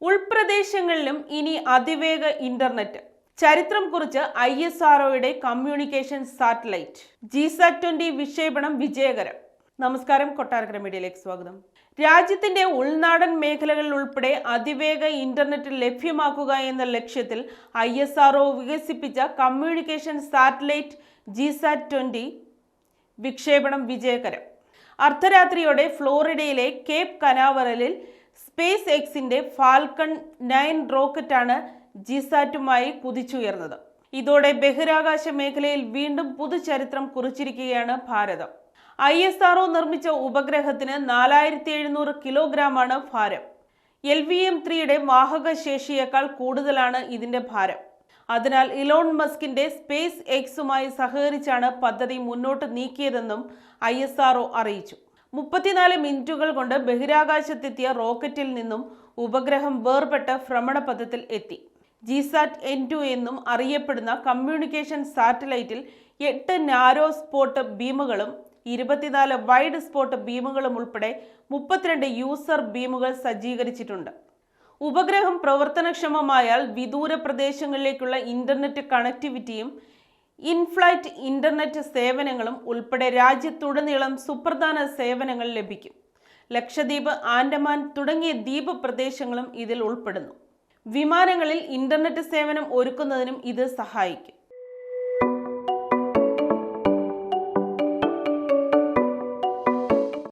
ഉൾപ്രദേശങ്ങളിലും ഇനി അതിവേഗ ഇന്റർനെറ്റ്. ചരിത്രം കുറിച്ച് ISROയുടെ കമ്മ്യൂണിക്കേഷൻ സാറ്റലൈറ്റ് GSAT-20 വിക്ഷേപണം വിജയകരം. നമസ്കാരം, കൊട്ടാരക്കര മീഡിയയിലേക്ക് സ്വാഗതം. രാജ്യത്തിന്റെ ഉൾനാടൻ മേഖലകളിൽ ഉൾപ്പെടെ അതിവേഗ ഇന്റർനെറ്റ് ലഭ്യമാക്കുക എന്ന ലക്ഷ്യത്തിൽ ISRO വികസിപ്പിച്ച കമ്മ്യൂണിക്കേഷൻ സാറ്റലൈറ്റ് GSAT-20 വിക്ഷേപണം വിജയകരം. അർദ്ധരാത്രിയോടെ ഫ്ലോറിഡയിലെ കേപ്പ് കനാവറലിൽ സ്പേസ് എക്സിന്റെ ഫാൽക്കൺ 9 റോക്കറ്റാണ് GSAT-മായി കുതിച്ചുയർന്നത്. ഇതോടെ ബഹിരാകാശ മേഖലയിൽ വീണ്ടും പുതുചരിത്രം കുറിച്ചിരിക്കുകയാണ് ഭാരതം. ISRO നിർമ്മിച്ച ഉപഗ്രഹത്തിന് 4700 കിലോഗ്രാമാണ് ഭാരം. LVM-3യുടെ വാഹക ശേഷിയേക്കാൾ കൂടുതലാണ് ഇതിന്റെ ഭാരം. അതിനാൽ ഇലോൺ മസ്കിന്റെ സ്പേസ് എക്സുമായി സഹകരിച്ചാണ് പദ്ധതി മുന്നോട്ട് നീക്കിയതെന്നും ISRO അറിയിച്ചു. 34 മിനിറ്റുകൾ കൊണ്ട് ബഹിരാകാശത്തെത്തിയ റോക്കറ്റിൽ നിന്നും ഉപഗ്രഹം വേർപെട്ട് ഭ്രമണപഥത്തിൽ എത്തി. GSAT-N2 എന്നും അറിയപ്പെടുന്ന കമ്മ്യൂണിക്കേഷൻ സാറ്റലൈറ്റിൽ 8 നാരോ സ്പോട്ട് ബീമുകളും 24 വൈഡ് സ്പോട്ട് ബീമുകളും ഉൾപ്പെടെ 32 യൂസർ ബീമുകൾ സജ്ജീകരിച്ചിട്ടുണ്ട്. ഉപഗ്രഹം പ്രവർത്തനക്ഷമമായാൽ വിദൂര പ്രദേശങ്ങളിലേക്കുള്ള ഇന്റർനെറ്റ് കണക്ടിവിറ്റിയും ഇൻഫ്ലൈറ്റ് ഇന്റർനെറ്റ് സേവനങ്ങളും ഉൾപ്പെടെ രാജ്യത്തുടനീളം സുപ്രധാന സേവനങ്ങൾ ലഭിക്കും. ലക്ഷദ്വീപ്, ആൻഡമാൻ തുടങ്ങിയ ദ്വീപ് പ്രദേശങ്ങളും ഇതിൽ ഉൾപ്പെടുന്നു. വിമാനങ്ങളിൽ ഇന്റർനെറ്റ് സേവനം ഒരുക്കുന്നതിനും ഇത് സഹായിക്കും.